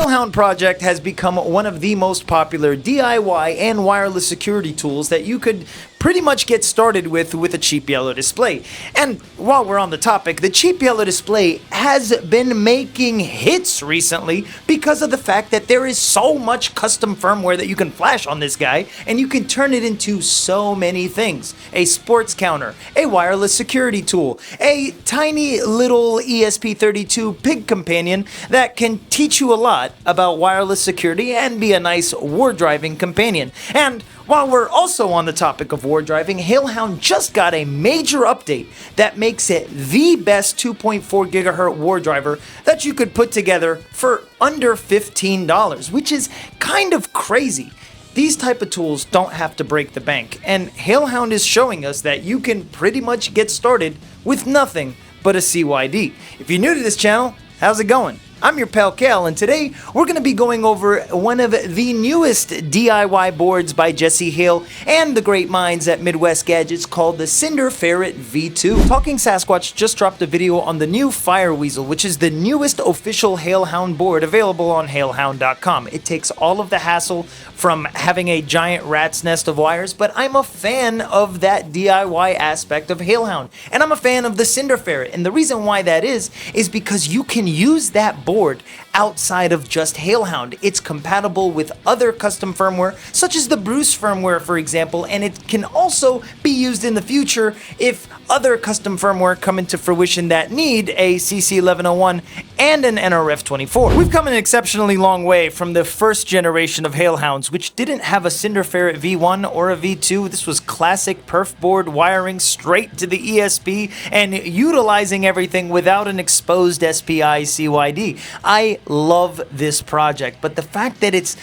HaleHound project has become one of the most popular DIY and wireless security tools that you could pretty much get started with a cheap yellow display. And while we're on the topic, the cheap yellow display has been making hits recently because of the fact that there is so much custom firmware that you can flash on this guy, and you can turn it into so many things. A sports counter, a wireless security tool, a tiny little ESP32 pig companion that can teach you a lot about wireless security and be a nice war driving companion. And while we're also on the topic of war driving, HaleHound just got a major update that makes it the best 2.4 gigahertz war driver that you could put together for under $15, which is kind of crazy. These type of tools don't have to break the bank, and HaleHound is showing us that you can pretty much get started with nothing but a CYD. If you're new to this channel, how's it going? I'm your pal Cal, and today we're going to be going over one of the newest DIY boards by Jesse Hale and the great minds at Midwest Gadgets called the Cinder Ferret V2. Talking Sasquatch just dropped a video on the new Fire Weasel, which is the newest official HaleHound board available on HaleHound.com. It takes all of the hassle from having a giant rat's nest of wires, but I'm a fan of that DIY aspect of HaleHound, and I'm a fan of the Cinder Ferret, and the reason why that is because you can use that board outside of just HaleHound. It's compatible with other custom firmware, such as the Bruce firmware, for example, and it can also be used in the future if other custom firmware come into fruition that need a CC1101 and an NRF24. We've come an exceptionally long way from the first generation of HaleHounds, which didn't have a Cinder Ferret V1 or a V2. This was classic perf board wiring straight to the ESP and utilizing everything without an exposed SPI CYD. I love this project, but the fact that it's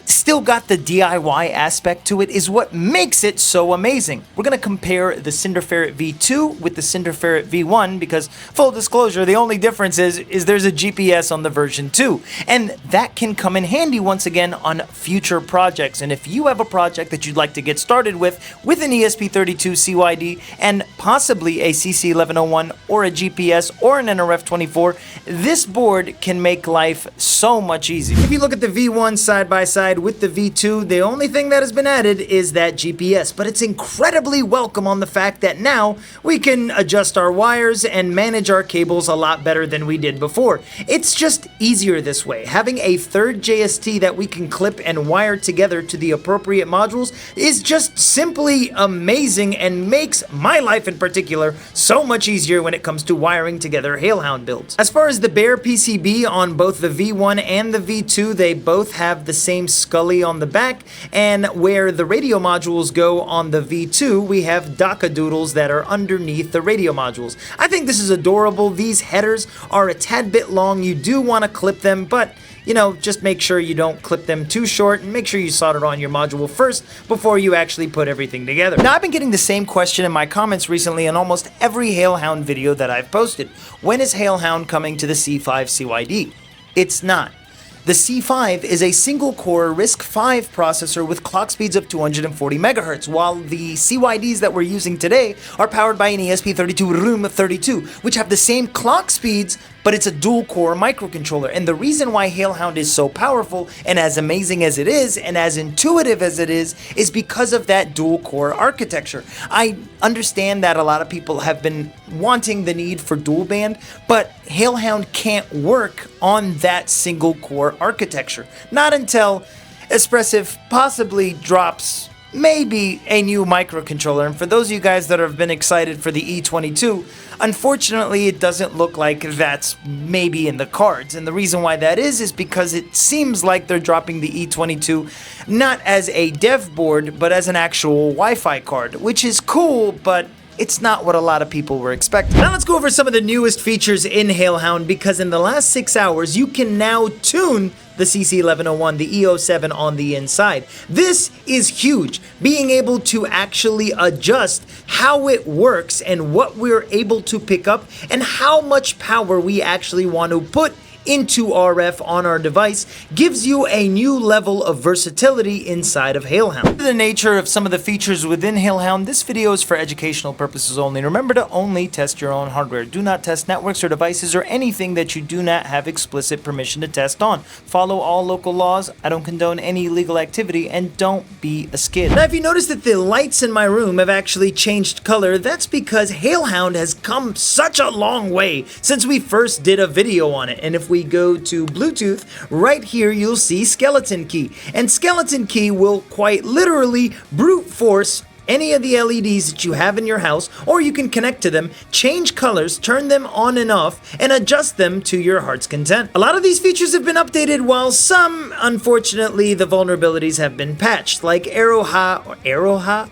still got the DIY aspect to it is what makes it so amazing. We're going to compare the Cinder Ferret V2 with the Cinder Ferret V1 because, full disclosure, the only difference is there's a GPS on the version 2, and that can come in handy once again on future projects. And if you have a project that you'd like to get started with an ESP32 CYD and possibly a CC1101 or a GPS or an NRF24, this board can make life so much easier. If you look at the V1 side by side with the V2, the only thing that has been added is that GPS, but it's incredibly welcome on the fact that now we can adjust our wires and manage our cables a lot better than we did before. It's just easier this way. Having a third JST that we can clip and wire together to the appropriate modules is just simply amazing and makes my life in particular so much easier when it comes to wiring together HaleHound builds. As far as the bare PCB on both the V1 and the V2, they both have the same Scully on the back, and where the radio modules go on the V2, we have doodles that are underneath the radio modules. I think this is adorable. These headers are a tad bit long. You do want to clip them, but you know, just make sure you don't clip them too short and make sure you solder on your module first before you actually put everything together. Now, I've been getting the same question in my comments recently in almost every HaleHound video that I've posted. When is HaleHound coming to the C5 CYD? It's not. The C5 is a single-core RISC-V processor with clock speeds of 240 MHz, while the CYDs that we're using today are powered by an ESP32 ROM32, which have the same clock speeds, but it's a dual-core microcontroller. And the reason why HaleHound is so powerful and as amazing as it is and as intuitive as it is because of that dual-core architecture. I understand that a lot of people have been wanting the need for dual band, but HaleHound can't work on that single-core architecture. Not until Espressif possibly drops maybe a new microcontroller. And for those of you guys that have been excited for the E22, unfortunately it doesn't look like that's maybe in the cards. And the reason why that is because it seems like they're dropping the E22 not as a dev board, but as an actual Wi-Fi card, which is cool, but it's not what a lot of people were expecting. Now let's go over some of the newest features in HaleHound, because in the last 6 hours you can now tune the CC1101, the E07 on the inside. This is huge, being able to actually adjust how it works and what we're able to pick up and how much power we actually want to put into RF on our device gives you a new level of versatility inside of HaleHound. The nature of some of the features within HaleHound, this video is for educational purposes only. Remember to only test your own hardware. Do not test networks or devices or anything that you do not have explicit permission to test on. Follow all local laws. I don't condone any illegal activity, and don't be a skid. Now, if you notice that the lights in my room have actually changed color, that's because HaleHound has come such a long way since we first did a video on it. And if we go to Bluetooth, right here you'll see skeleton key. And skeleton key will quite literally brute force any of the LEDs that you have in your house, or you can connect to them, change colors, turn them on and off, and adjust them to your heart's content. A lot of these features have been updated, while some, unfortunately, the vulnerabilities have been patched, like AROHA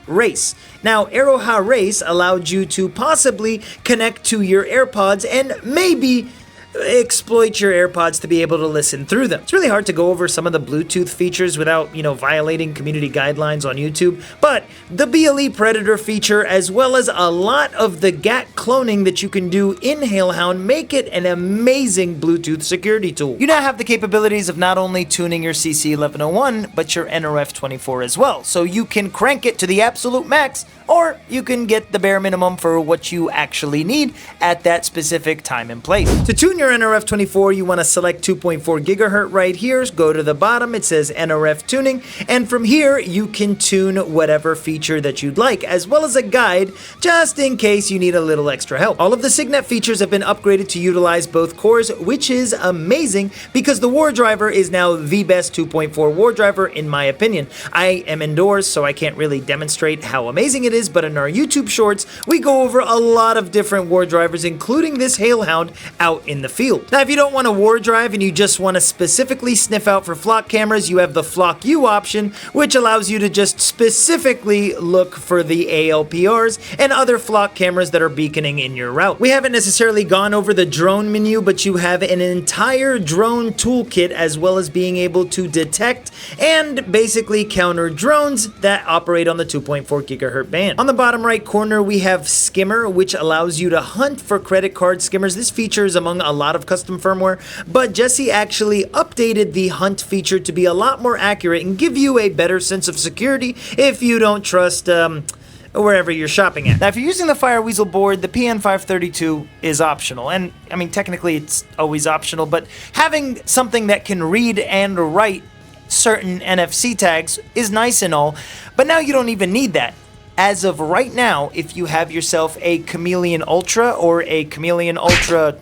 Race. Now, AROHA Race allowed you to possibly connect to your AirPods and maybe exploit your AirPods to be able to listen through them. It's really hard to go over some of the Bluetooth features without, violating community guidelines on YouTube, but the BLE Predator feature, as well as a lot of the GAT cloning that you can do in HaleHound, make it an amazing Bluetooth security tool. You now have the capabilities of not only tuning your CC1101, but your NRF24 as well, so you can crank it to the absolute max, or you can get the bare minimum for what you actually need at that specific time and place. To tune your NRF24, you want to select 2.4 gigahertz right here. Go to the bottom, it says NRF tuning, and from here you can tune whatever feature that you'd like, as well as a guide just in case you need a little extra help. All of the Signet features have been upgraded to utilize both cores, which is amazing because the war driver is now the best 2.4 war driver in my opinion. I am indoors, so I can't really demonstrate how amazing it is, but in our YouTube shorts we go over a lot of different war drivers, including this HaleHound out in the field. Now, if you don't want a war drive and you just want to specifically sniff out for flock cameras, you have the Flock U option, which allows you to just specifically look for the ALPRs and other flock cameras that are beaconing in your route. We haven't necessarily gone over the drone menu, but you have an entire drone toolkit, as well as being able to detect and basically counter drones that operate on the 2.4 gigahertz band. On the bottom right corner, we have Skimmer, which allows you to hunt for credit card skimmers. This feature is among a lot of custom firmware, but Jesse actually updated the hunt feature to be a lot more accurate and give you a better sense of security if you don't trust wherever you're shopping at. Now, if you're using the Fireweasel board, the PN532 is optional, and I mean technically it's always optional, but having something that can read and write certain NFC tags is nice and all, but now you don't even need that. As of right now, if you have yourself a Chameleon Ultra or a Chameleon Ultra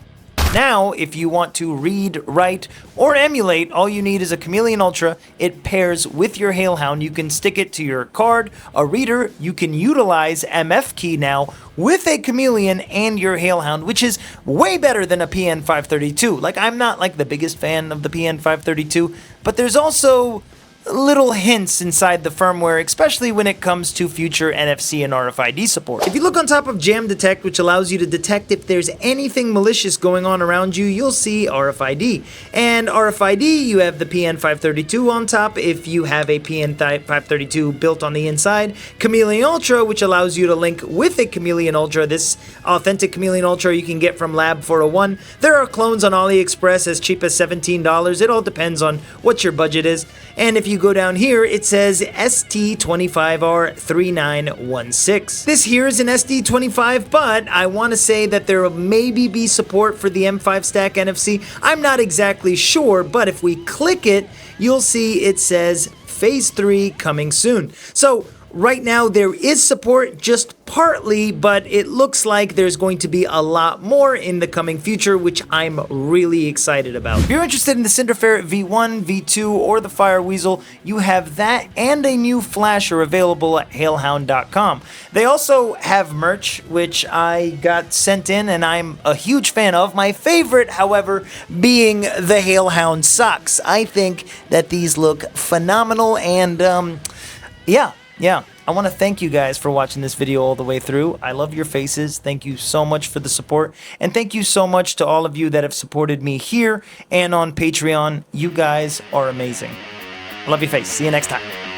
now, if you want to read, write, or emulate, all you need is a Chameleon Ultra. It pairs with your HaleHound. You can stick it to your card, a reader. You can utilize MF key now with a Chameleon and your HaleHound, which is way better than a PN532. Like, I'm not like the biggest fan of the PN532, but there's also little hints inside the firmware, especially when it comes to future NFC and RFID support. If you look on top of Jam Detect, which allows you to detect if there's anything malicious going on around you, you'll see RFID. And RFID, you have the PN532 on top if you have a PN532 built on the inside. Chameleon Ultra, which allows you to link with a Chameleon Ultra. This authentic Chameleon Ultra you can get from Lab 401. There are clones on AliExpress as cheap as $17. It all depends on what your budget is. And if you go down here, it says ST25R3916. This here is an SD25, but I want to say that there will maybe be support for the M5 stack NFC. I'm not exactly sure, but if we click it, you'll see it says Phase 3 coming soon. So right now there is support, just partly, but it looks like there's going to be a lot more in the coming future, which I'm really excited about. If you're interested in the Cinder Ferret V1, V2, or the Fireweasel, you have that and a new flasher available at HaleHound.com. They also have merch, which I got sent in and I'm a huge fan of. My favorite, however, being the HaleHound socks. I think that these look phenomenal, and yeah. I want to thank you guys for watching this video all the way through. I love your faces. Thank you so much for the support. And thank you so much to all of you that have supported me here and on Patreon. You guys are amazing. I love your face. See you next time.